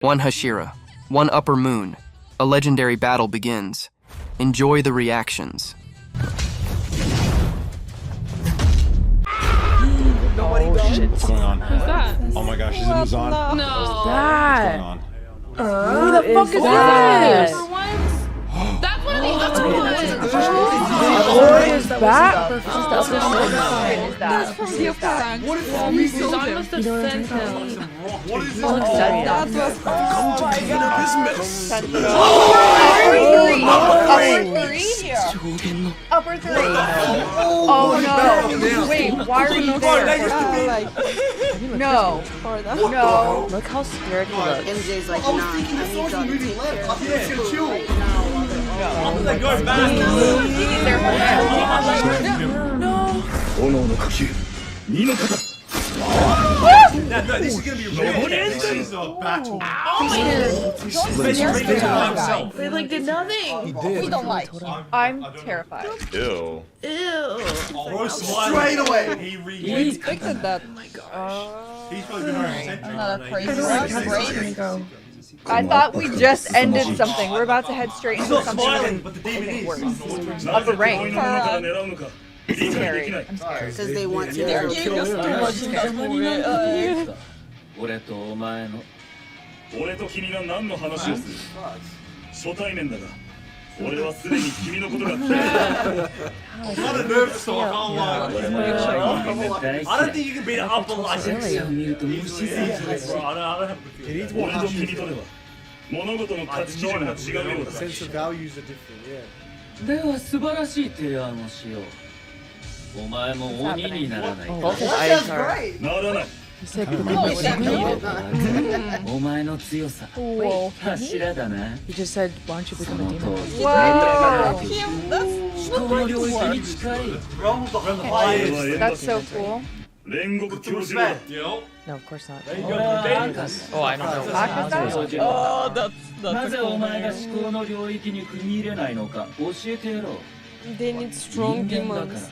One Hashira, one Upper Moon. A legendary battle begins. Enjoy the reactions. Oh shit. What's going on? Who's that? Oh my gosh, is it Muzan? No. What's What's that? going on? Who the fuck is that? For once. That's one of the other ones. What is that? That's from the prank. What is Muzan must have sent him. What is this? That was Upper three. Oh no. Wait, why are you there? No. No. Look how scared he looks. MJ's like, I was nah, thinking I the need source y'all was to moving take left. care I of thought it said chill. No. I'm like, go back. He's there for him. No, this is gonna be real. This is a battle. They like did nothing. We don't like. I'm terrified. Ew. Ew. Straight away. He expected that. He's probably been around century. Not a crazy break. I thought we just ended something. We're about to head straight into something But the demon is. worse. Upper rank. Scary. I'm scared. Because they want to. They're kill him. 俺とお前の俺と君が何の話をする初対面だが俺はすでに君のことが I'm not a nervous, so I can't lie. 俺も大 I 好 don't think you can beat it up on like きを見ると無視する bro. I don't have a good feeling. 俺と君とでは物事の価値基準が違うようだ Sense of values are different, yeah. では素晴らしい提案をしようお前も鬼にならない Both his eyes are. ならない He said, お前の強さ Wait, 柱だな he just said, why don't you become a demon? Whoa. 人の領域に近い Realm of the highest. That's so cool. 煉獄教授だ Respect, yo. No, of course not. Oh, I don't know. Akaza? なぜお前が思考の領域に踏み入れないのか教えてやろう They need strong 人間だ demons. か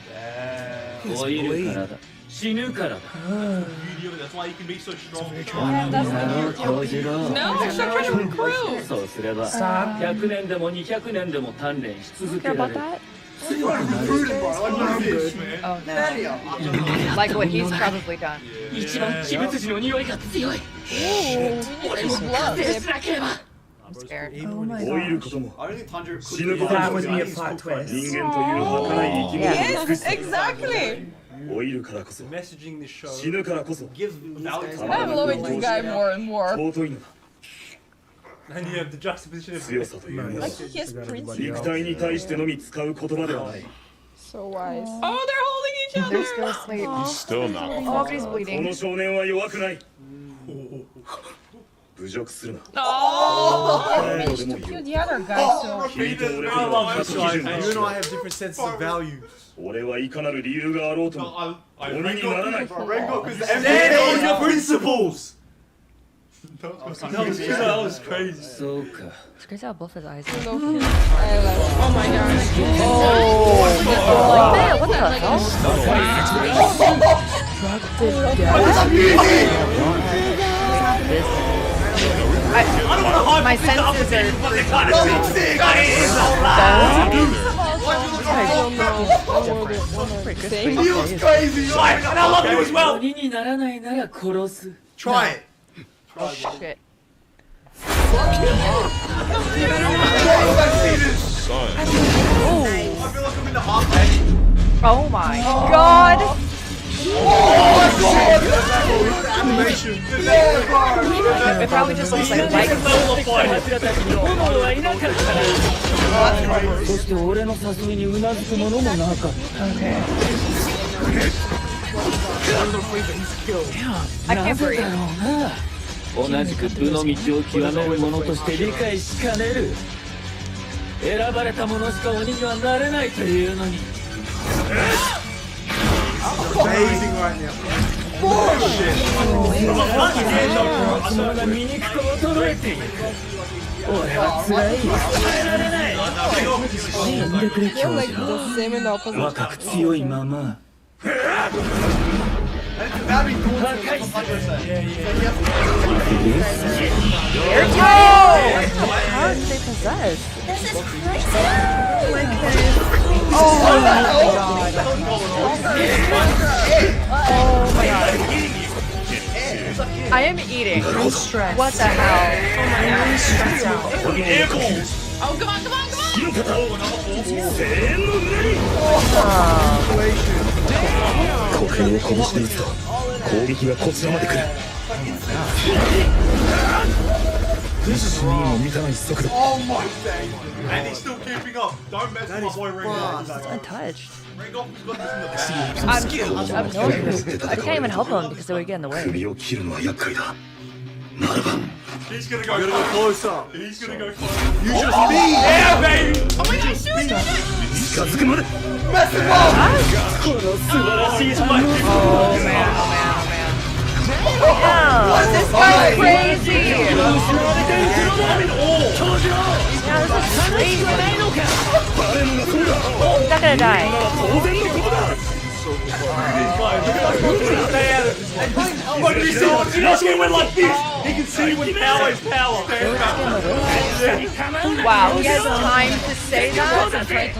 ら老いるからだ死ぬからだ Beauty of it. That's why you can be so strong. 教授ろ No, stop trying to recruit. そうすれば100年でも200年でも鍛錬し続け Care ら about れる that? Recruiting, bro. I love this, man. Oh no. Like what he's probably done. 一番鬼物児の匂いが強い俺も覚醒しなければ I'm scared. Oh my 老い god. ることも I don't think Tanjiro 死ぬ could ことも That would be a plot twist. 人間という儚い生き物の Yes, 美しさ exactly. 老いるからこそ messaging this show 死ぬからこそ gives value to I'm loving this guy more and more. 尊いのだ And you have the juxtaposition of 強さというのは Like he has pretty. 肉体に対してのみ使う言葉ではない So wise. Oh, they're holding They're each still other. asleep. Still not. Oh, but he's こ bleeding. の少年は弱くない侮辱するな Oh. 誰よりも言う The other guy, so. 君と俺と I は love 価 this 値基準 guy. が You 違 and I う have different senses of values. 俺はいかなる理由があろうとも Rengoku's the Stand on your principles! That was crazy. そうか It's crazy how both his eyes are. Oh my gosh. Like that? What the hell? My senses are. He was crazy, right? And I love you as well! 鬼にならないなら殺す Try it! Oh shit. Son. I feel like I'm in the half Oh my god. animation. It probably just looks like light. 奴らたちに炎はいなかったそして俺の誘いにうなずく者もなかった I can't なぜ breathe. だろうな同じく武の道を極める者として理解しかねる選ばれた者しか鬼にはなれないというのに Amazing right now. そが醜く衰えている俺は辛いよ耐えられない死んでくれ They're like the same and the opposite. 若く強いまま That'd be cool. 100%. What power do they possess? I am eating. What the hell? Oh, come on, come on, come on! 国兵を拳で撃つと攻撃がこちらまで来る一瞬にも満たない速度 Oh my days. And he's still keeping up. Don't mess with my boy Rengoku. It's untouched. Rengoku's got this in the bag. I can't even help them because they would get in the way. 首を切るのは厄介だならば He's gonna go Gotta go closer. He's gonna go close. Use your speed. Yeah, baby! Oh my gosh, shoot! 近づくまで Oh man, oh man. This guy's crazy! Yeah, this is crazy. He's not gonna die. But he went like this. He can see when power is power. Wow, he has time to say that?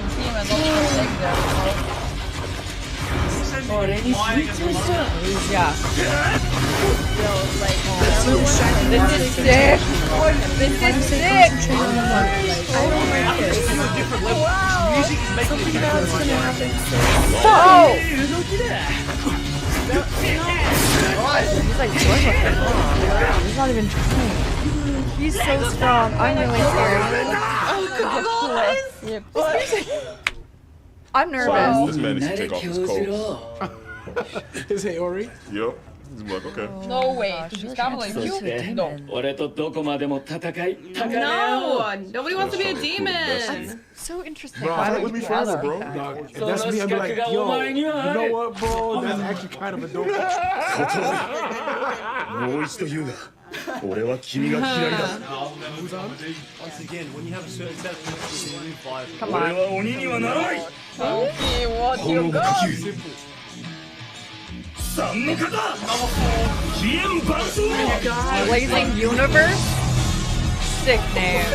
Yeah. This is sick. This is sick. Oh! He's like joined with him. He's not even trying. He's so strong. I'm really scared. I'm nervous. This man needs to take off his coat. Is it Ori? Yep. He's like, okay. No way, she's gobbling you. No. 俺とどこまでも戦い高め合おう No, nobody wants to be a demon. So interesting. Bro, Why that would would be you forever, rather? bro. Dog, if that's me, I'd be like, yo, you know what, bro? That's actually kind of a dope. もう一度言うが俺は君が嫌いだ Once again, when you have a certain set of you live by. Come 俺 on. は鬼にはならない Okay, what 炎 you の got? 呼吸三の型飛燕万象 Blazing Universe? Sick name.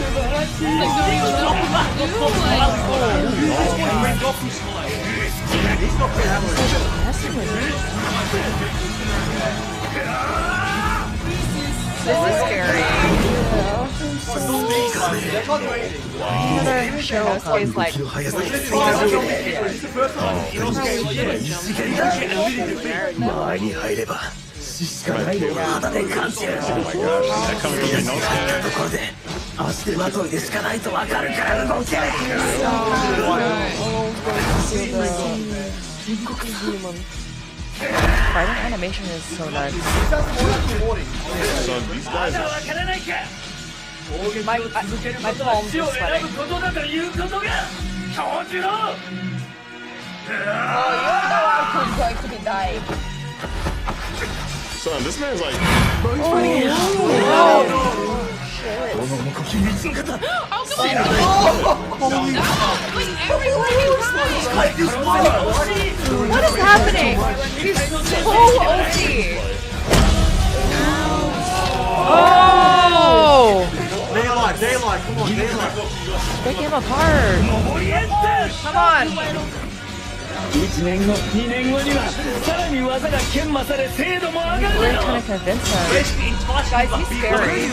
This is scary. Another show is like 前に入れば死しかないのを肌で感じるところで足手まといでしかないと分かるから動け Fighting animation is so nuts. Son, these guys are... my palms are sweating. Who's going to be dying? Son, this man's like... Oh, come on! Wait, everybody What is happening? He's so OP. Oh! Daylight, come on, daylight. Break him apart. Come on. 1年後2年後にはさらに技が研磨され精度も上がる We're trying to convince him. Guys, he's scary.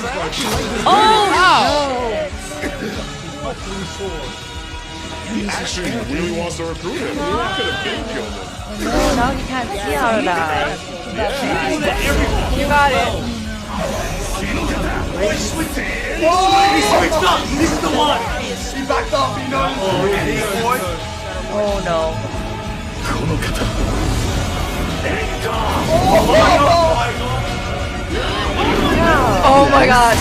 He actually really wants to recruit him. He could have been killed him. No, now he can't see out of that. You got it. He switched up. This is the one. He backed up. He knows. Oh no. この方 Oh my god.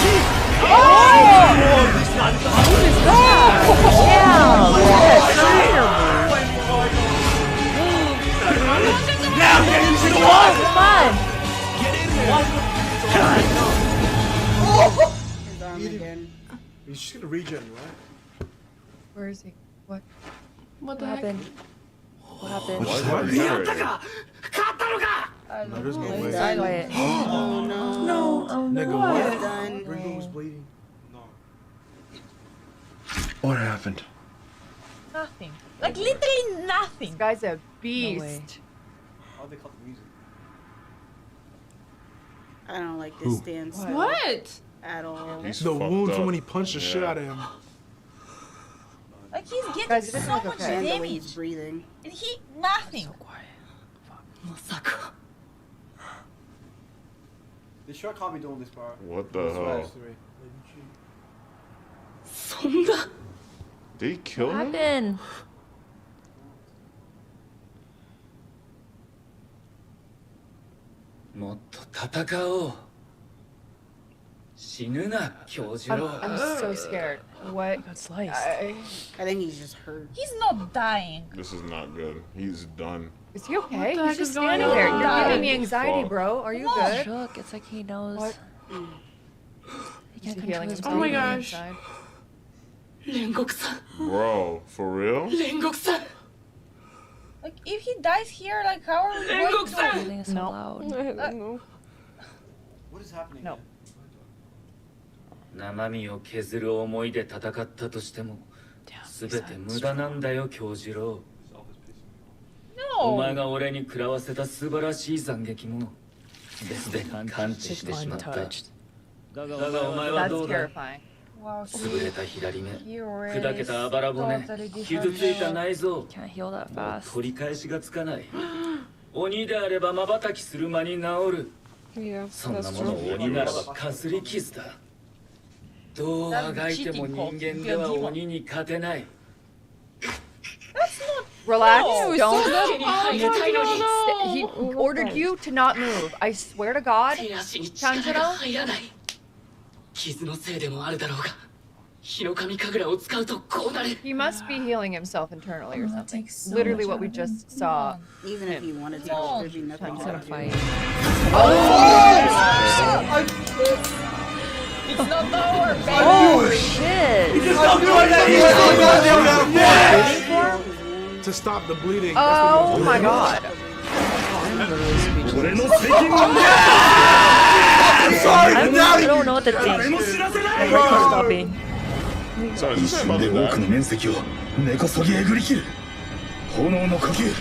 Now get into the one. Come on. He's just gonna regen, right? Where is he? What? What What happened? What happened? Why is that narrating? No, there's no way. Quiet. Oh no. Nigga, What? what? Done. Ringo was bleeding. What happened? Nothing. Like literally This nothing. guy's a No way. beast. How'd they cut the music? I don't like this stance What? at all. He's The fucked wound up. from when he punched the shit Yeah. out of him. Like he's getting Guys, it doesn't so look much okay. And the way damage. he's breathing. And he nothing. The shark can't be doing this, bro. What the hell? Did he kill What him? happened? もっと戦おう。死ぬな、京次 I'm 郎。 so scared. What? Got sliced. I think he's just hurt. He's not dying. This is not good. He's done. Is he okay? the He's heck just is going standing on? there. You're giving me Fuck. anxiety, bro. Are you Come on. good? Shook. It's like he knows. What? He can't Is he control healing his himself? body. from the gosh. inside? Bro, for real? Like if he dies here, like how are we going to? Breathing is so No. loud. What is happening? No. 生身を削る思いで戦ったとしても、すべて無駄なんだよ、京次郎。お前 No. が俺に食らわせた素晴らしい斬撃も、別で感知してしまった。だがお前は That's どうだ terrifying. Wow. 潰れた左目、 He 砕けたあばら骨、 totally 傷ついた内臓。 Can't heal that もう fast. 取り返しがつかない。鬼であれば瞬きする間に治る。 Yeah, そんなものを鬼ならばかすり傷だ。どうあがいても人間では鬼に勝てない。 Relax. No. Don't. He ordered you to not move. I swear to God. 傷のせいでもあるだろうが、日の神神楽を使うとこうなる。 He must be healing himself internally or something. Literally what we just saw. Even if he wanted to, No. there'd be nothing He's to gonna do. fight. It's not over, baby. Oh shit! To stop the bleeding. Oh my God. I don't know what to think. My heart is stopping. So is this mother 多くの that? 面積を根こそぎえぐり切る炎の呼吸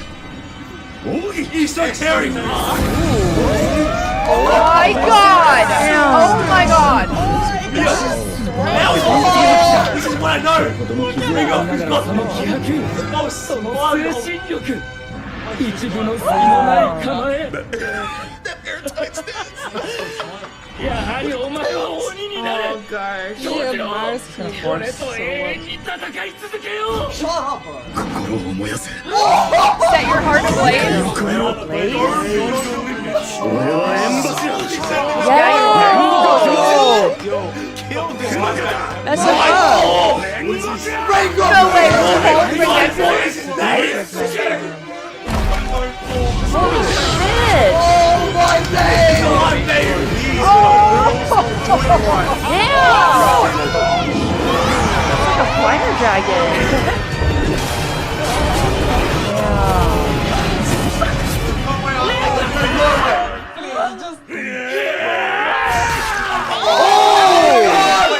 奥義 He's so tearing. Oh my God. Oh my God. This is what I know. Ringo, he's got その気迫、 That was so その wild. 精神力、一部の隙のない構え。やはりお前は鬼になれ。京次郎、俺と永遠に戦い続けよう。心を燃やせ Set your heart ablaze. 超えろ Blaze? 俺は縁柱 That's so up. No way. Holy shit! It's like a fire dragon.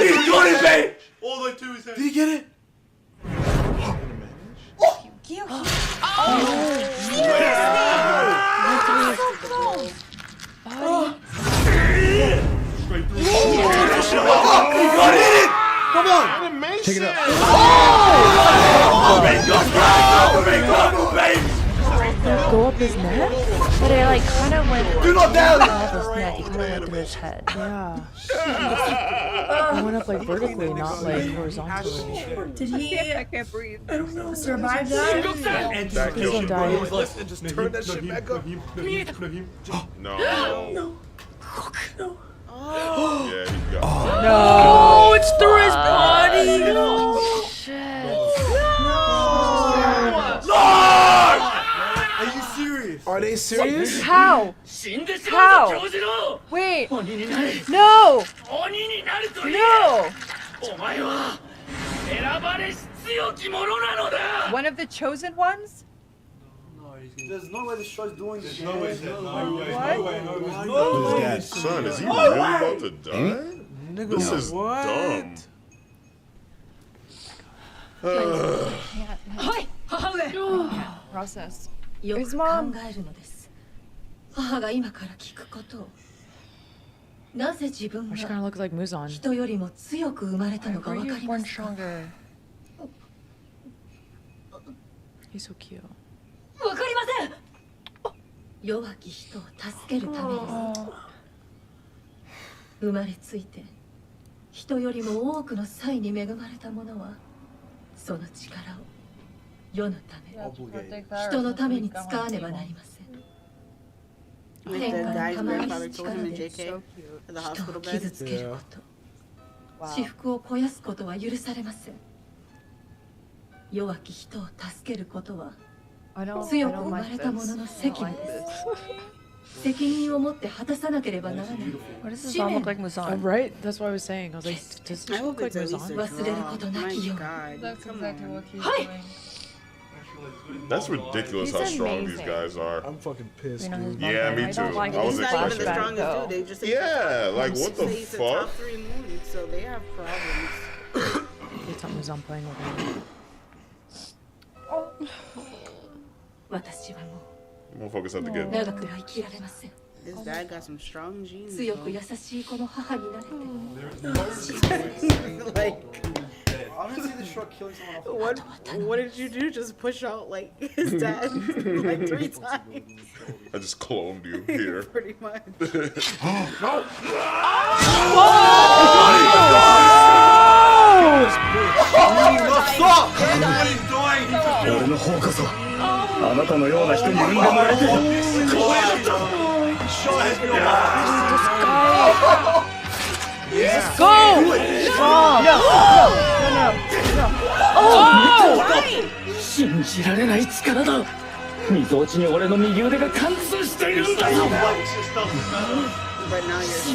He's got it, babe. All the way to his head. Did he get it? Come on! Take it Go up his neck? But it like kind of went Do not down! off his neck. It kind of went through his head. Yeah. It went up like vertically, not like horizontally. Did he I can't breathe. survive that? That killed him, bro. Just turn that shit back up. No. Yeah, he got No, it's through his body. Oh shit! Are you serious? Are they serious? How? 死んでしまうぞ、京次郎。 Wait. 鬼になれ。 No. 鬼になると言え。 No. お前は選ばれし強き者なのだ。 One of the chosen ones? There's no way this show's doing this. No way. No way. Son, is he really about to die? This is dumb. Process. よく His 考 mom. えるのです。母が今から聞くことを。なぜ自分 She が kind of looks like Muzan. 人よりも強く生まれたのか Why わ are か you りま born すか？ stronger? He's so cute. わかりません。弱き人を助けるためです。生まれついて人よりも多くの才に恵まれた者はその力を世のため人のために使わねばなりません。 Like 天 the 下の guy's 賜り grandfather し told 力 him in で JK at the 人 hospital を bed. 傷つけること私腹を肥やすことは許されません。弱き人を助けることは I don't 強く生 like まれた this. 者の I 責 don't 務 like です。 this. 責任を持って果たさなければならない。 Why does this 使 mom 命 look like Muzan? Right? That's what I was saying. I was like, does she I look hope like it's at least Muzan? a 忘れること draw. な My きよう God. That's Come exactly on. what he's Hi. doing. That's ridiculous how He's strong these amazing. guys are. I'm fucking pissed, You know, his dude. mom Yeah, died. me I don't too. like I was He's not even the expecting. strongest though. dude. They just Yeah, like what the he's the top fuck? 3 moons, so they have problems. It's not Muzan playing with him. 私はも Motherfuckers have to get. う長くは生きられません。 This dad got some strong genes. 強く though. 優しい子の母になれて Like, I don't see the shark killing someone off. what did you do? Just push out like his dad like 3 times? I just cloned you here. Pretty much. What's up? What are you doing? 俺の方こそあなたのような人に産んでもらえて光栄だった Show has no Go! 信じられない力だ。みぞおちに俺の右腕が貫通しているんだぞ。 But now you're still.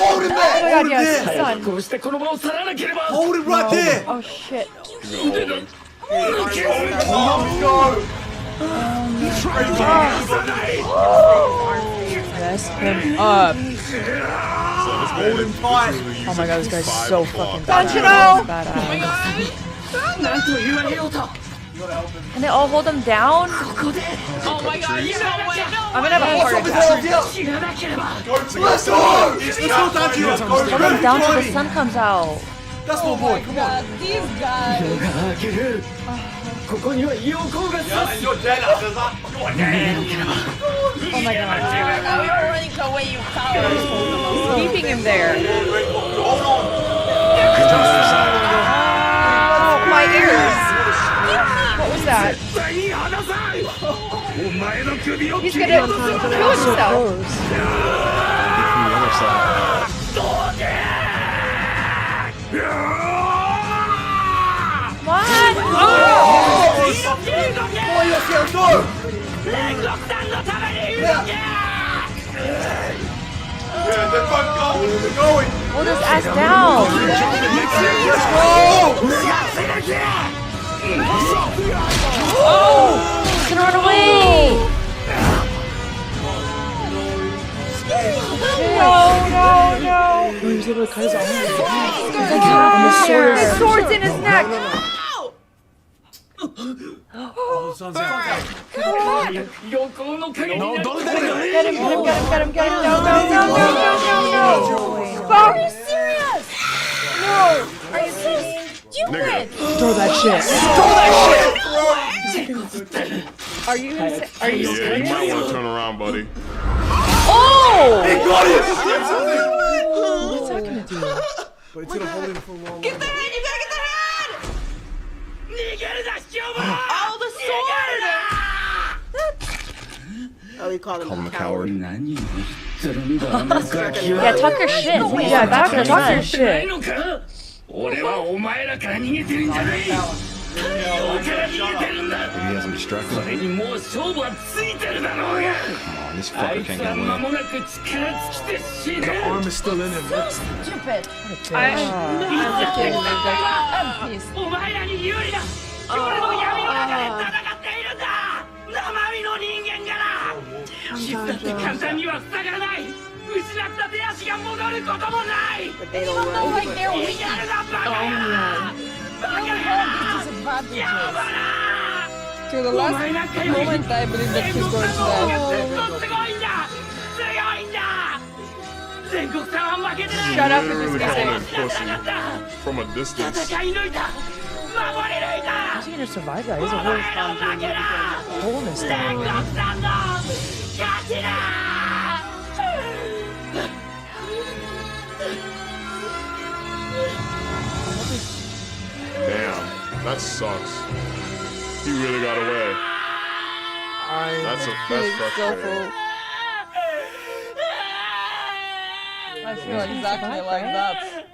Hold it back! Oh my god, Hold it yes, there! the sun. こうしてこの場を去らなければ。 Hold it right there! Oh shit. He's gonna hold him. Mess him up. Hold him tight. Oh my god, this guy's so fucking Sanjiro! badass. なんと言われようと。 And they all hold him down? Oh my god, I'm gonna have a heart attack. 知らなければ。 Let's go! Let's go down to you. Let's go. Hold him down till the sun comes out. That's my boy. Come on. 夜が明ける。ここには陽光が差す。 You're dead, Akaza. Oh my god. Keeping him there. Hold on. Oh, my ears. What was that? 絶対に離さんお前の首を He's 切り gonna 落とす kill himself. What? Yeah, let's go. We're going. Hold his ass down. Let's go. He's gonna run away. No. He's able to cut his arm. His sword's in his neck. Get him. Get him. No. Fuck. Are you serious? No. Are you serious? You win. Throw that shit. Are you Yeah, you serious? might want to turn around, buddy. Oh! What's that gonna do? But it's gonna hold him for a long Get the time. head! You gotta get the head! 逃げるな、卑怯者。 Oh, the sword! Oh, we call him a coward. coward. 何を言ってるんだ、あのガキ Yeah, は。 talk your shit. Yeah, talk your ない shit. のか。俺はお前らから逃げてるんじゃない。太陽から逃げてるんだ。それにもう勝負はついてるだろうが。あいつは間もなく力尽きて死ぬ。 The arm is still in him. Stupid. お前らに有利だ。俺の闇の中で戦っている。だって簡単には塞がらない。失った手足が戻ることもない。 But they don't run. Like they're weak. To the last moment, I believe that he's going to die. Shut up with this music. From a distance. Is he gonna survive that? He's a whole wholeness down. Damn, that sucks. He really got away. That's frustrating. I feel exactly like that.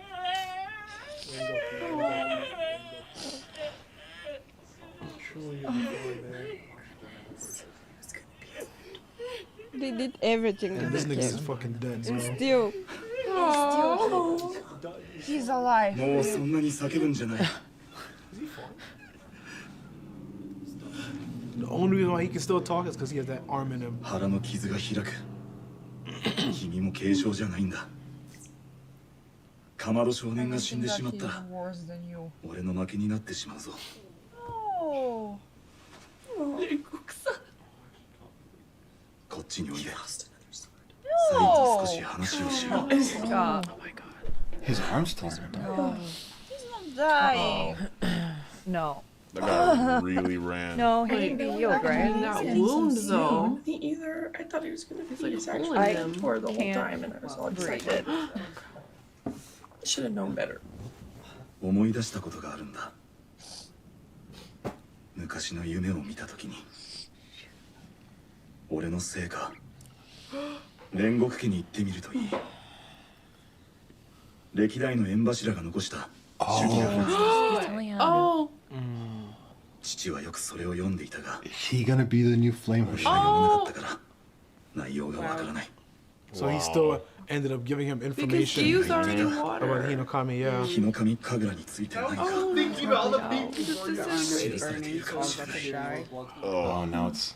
They did everything to This this nigga is kid. fucking dead, bro. And still. He's alive. もうそんなに叫ぶんじゃない。 The only reason why he can still talk is because he has that arm in him. 腹の傷が開く。君も軽傷じゃないんだ。かまど少年が死んでしまったら、俺の負けになってしまうぞ。こっちにおいで。最後少し話をしよう。 His arm's torn. He's not dying. No. That guy really ran. No, he can be healed, right? That wound though. Me either. I thought he was gonna be like actually pulling him. for the whole time, and I was all excited. Should have known better. 思い出したことがあるんだ。昔の夢を見たときに、俺のせいか、煉獄家に行ってみるといい。歴代の縁柱が残した手記があるんだ。Oh. 父はよくそれを読んでいたが、 He gonna be the new flame 俺が読まなかったから内容がわからない。 So he still ended up giving him information Because Gyu's already in water. about Hinokami, yeah. 日の神神楽について何か Thinking about all the people. 記されているかもしれない。 Oh, now it's.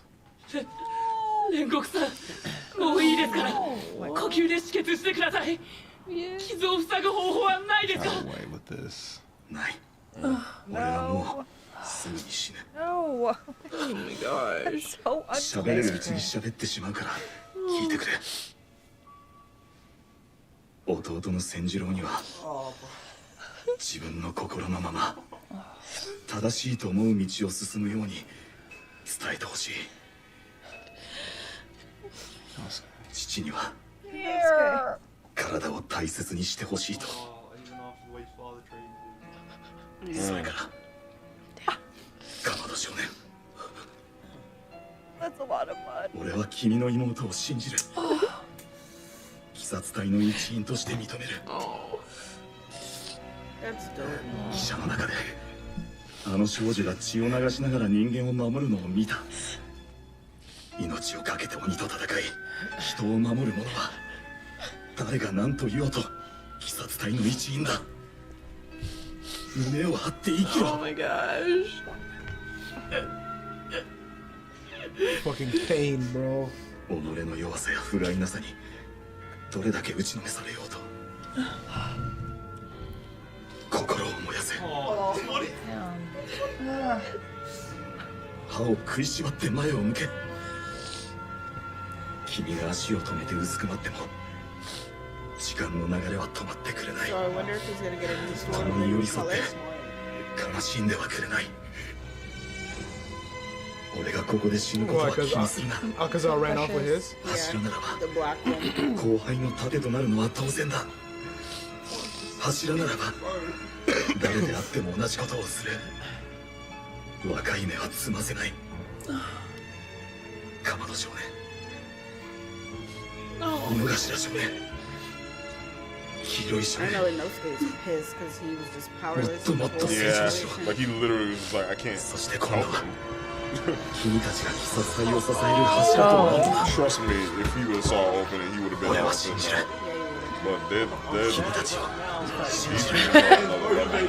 煉獄さん、もういいですから、呼吸で止血してください。傷を塞ぐ方法はないですか？ Got away with this. ない。俺はもうすぐに死ぬ。 No. Oh my gosh. So 喋れるうちに喋ってしまうから聞いてくれ。弟の千次郎には自分の心のまま正しいと思う道を進むように伝えてほしい。父には体を大切にしてほしいと。それからかまど少年、 That's a lot of blood. 俺は君の妹を信じる。鬼殺隊の一員として認める。 That's dope. 汽車の中であの少女が血を流しながら人間を守るのを見た。命を懸けて鬼と戦い人を守る者は誰が何と言おうと鬼殺隊の一員だ。胸を張って生きろ。 Oh my gosh. Fucking pain, bro. 己の弱さや不甲斐なさにどれだけ打ちのめされようと心を燃やせ。歯を食いしばって前を向け。君が足を止めてうずくまっても時間の流れは止まってくれない。 So I wonder if he's gonna get a new sword 共 with に寄 new り添って colors. 悲しんではくれない。俺がここで死ぬことは Well, 気にするな。 Akaza ran off with his. 柱ならば The black one. 後輩の盾となるのは当然だ。柱ならば誰であっても同じことをする。若い目はつませない。かまど少年、井の頭少年、黄色い少 I 年、 know Inosuke is pissed because he was just powerless. もっともっと成 Yeah, 長しろ。 like he literally was like, I can't そして今度 help は him. 君たちが鬼殺隊を支える柱となるんだ。 Trust me, if he would have saw open it, he would have been 俺は up 信 in じる。 But they're 君たちを信じ he's る。 another level.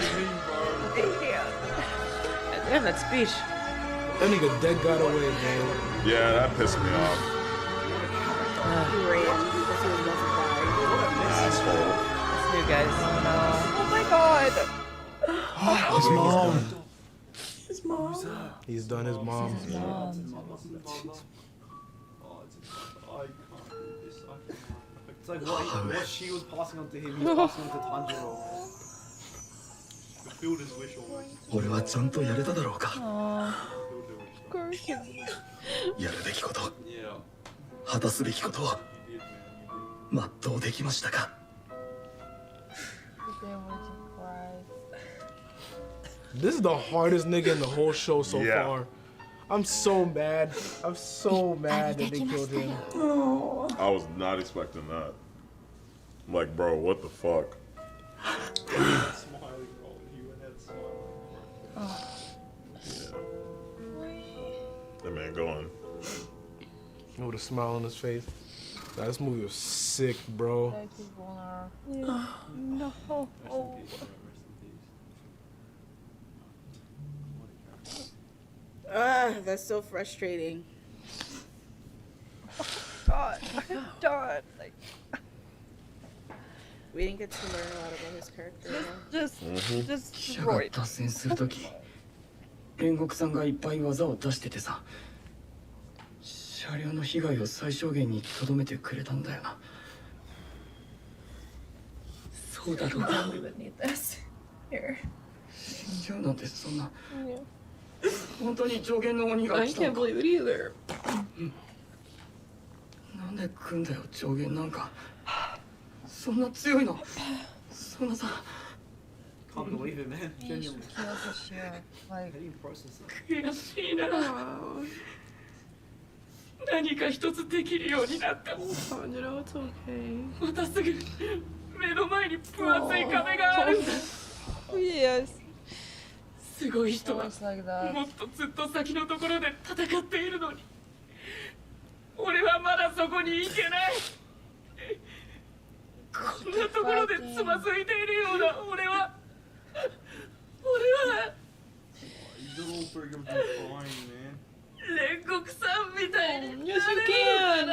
Damn, that speech. That nigga dead got away, man. Yeah, that pissed me off. ran because he was about to die. Asshole. It's new, guys. Oh my god. His mom. His mom. He's done his mom. It's like what she was passing on to him, he was passing on to Tanjiro. Fulfilled his wish already. 俺はちゃんとやれただろうか。 Of course. やるべきこと、果たすべきことを全うできましたか。 This is the hardest nigga in the whole show so Yeah. far. I'm so mad. I'm so mad that they killed him. I was not expecting that. Like, bro, what the fuck? That man going. With a smile on his face. Nah, this movie was sick, bro. No. That's so frustrating. God, I'm done. Like, we didn't get to learn a lot about his character. just 記者が destroyed. 脱線するとき、煉獄さんがいっぱい技を出しててさ、車両の被害を最小限に留めてくれたんだよな。そうだろうか。 We would need this. Here. 死んじゃうなんてそんな。本当に上限の鬼が I 来たの can't か。 believe it either. なんで来んだよ上限なんか。そんな強いの。そんなさ。 Can't believe it, man. Genuinely. How Like, do you process it? 悔しいな。何か一つできるようになった。 Tanjiro, it's okay. またすぐ目の前に分厚い壁があるんだ。 yes. すごい人は Always like that. もっとずっと先のところで戦っているのに、俺はまだそこに行けない。こんなところでつまずいているような俺は You did all three of them fine, man. 煉獄さんみたいに Yes, you can.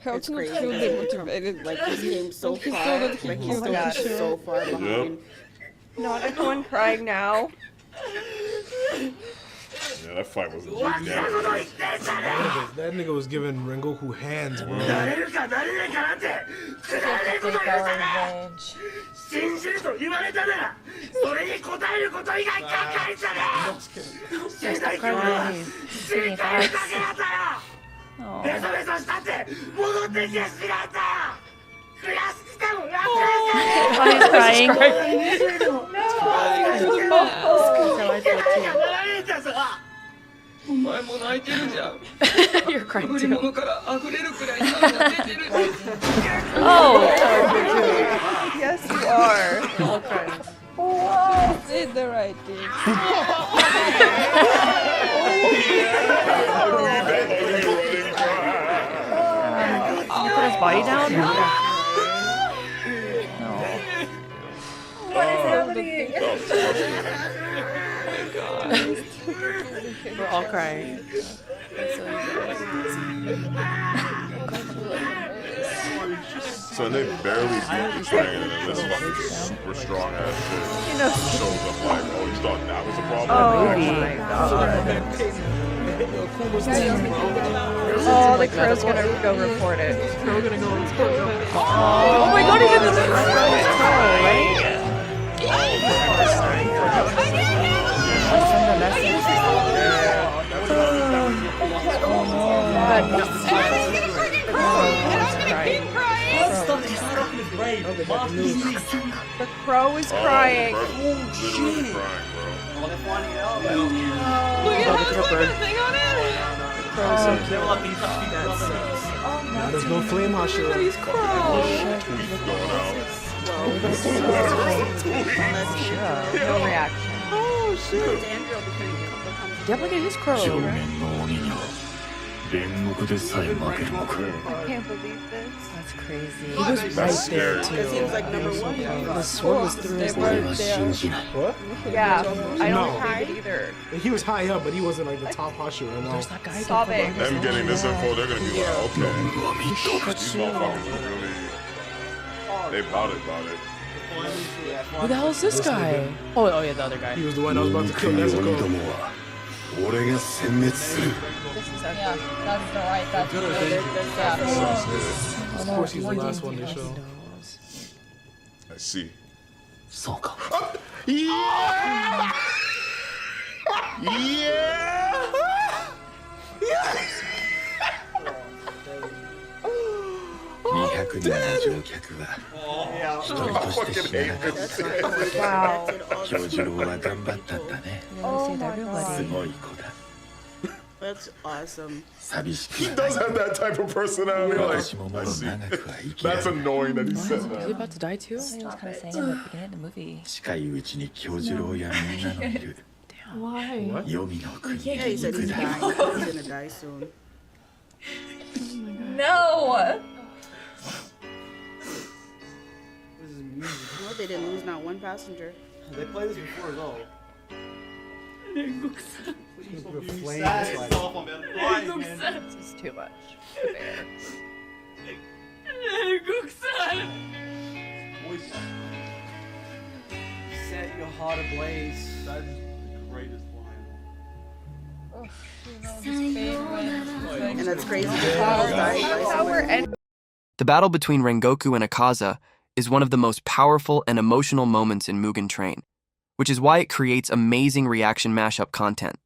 How It's to crazy. feel demotivated? Like he came so Don't feel far, that he but he's killed still that. so far behind. Not everyone crying now. Yeah, that fight was That nigga was giving Rengoku hands, bro. 信じると言われたならそれに応えること以外考えちゃねえ。死んだ生き物は死に返るだけなんだよ。ベソベソしたって戻ってきやしないんだよ。悔しくても楽じゃねえ。 He's crying. お前も泣いてるじゃん。 You're crying 売り too. 物から溢れるくらい涙出てる。 Oh! Yes, you are. All crying. Wow, did the right thing. You put his body down? What is happening? We're all crying. So they barely beat the train, and then this fucking super strong ass shit shows up like, oh, you thought that was a problem? Oh my god. Oh, the crow's gonna go report it. We're gonna go report it. Oh my god, he's in the crow, right? Send a message. The crow is crying. Literally crying, bro. Look at how it's like a thing on it. There's no flame Hashira. He's crying. Tweets going out. No reaction. Oh shit. Yeah, look at his crow. 煉獄でさえ負けるのか。 I can't believe this. That's crazy. He was right there too. Because he was like number one. The sword was through his What? Yeah, I don't No. believe it either. He was high up, but he wasn't like the top Hashira. No. There's that guy. Stop it. Them getting this info, they're gonna be like, okay. These motherfuckers really. They bought it. Who the hell is this guy? Oh yeah, the other guy. He was the one that was about to kill Nezuko. 俺が殲滅する。 Yeah, that's the right. That's good. Of course, he's the last one they show. I see. そうか。 Yeah! Yeah! Yes! 200人の乗客は一人として死ななかった。京次郎は頑張ったんだね。 Oh my god. すごい子だ。 That's awesome. 寂しく He does have that type of personality. Like, 私ももう I see. 長くは生きられ That's ない。 annoying that he said Is he that. about to die too? He was kind of saying in the beginning of the movie. 近いうちに京次郎やみんなのいる Why? 黄泉の国 Yeah, へ he said 行く he's だ。 dying. He's gonna die soon. No! This is music. No, they didn't lose not one passenger. They played this before as well. 煉獄さん The flames, like, This is too much. to bear. 煉獄さん set your heart ablaze. That is the greatest line. And that's crazy. That's How we're ending. The battle between Rengoku and Akaza is one of the most powerful and emotional moments in Mugen Train, which is why it creates amazing reaction mashup content.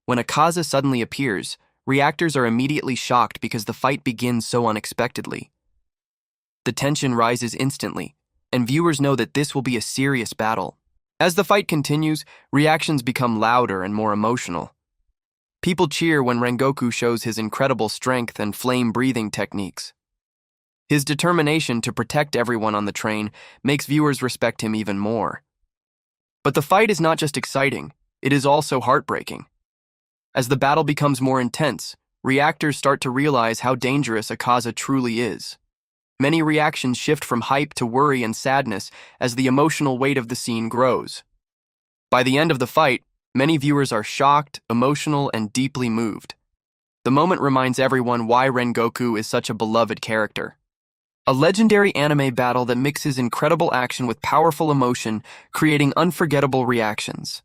When Akaza suddenly appears, reactors are immediately shocked because the fight begins so unexpectedly. The tension rises instantly, and viewers know that this will be a serious battle. As the fight continues, reactions become louder and more emotional. People cheer when Rengoku shows his incredible strength and flame-breathing techniques. His determination to protect everyone on the train makes viewers respect him even more. But the fight is not just exciting, it is also heartbreaking. As the battle becomes more intense, reactors start to realize how dangerous Akaza truly is. Many reactions shift from hype to worry and sadness as the emotional weight of the scene grows. By the end of the fight, many viewers are shocked, emotional, and deeply moved. The moment reminds everyone why Rengoku is such a beloved character. A legendary anime battle that mixes incredible action with powerful emotion, creating unforgettable reactions.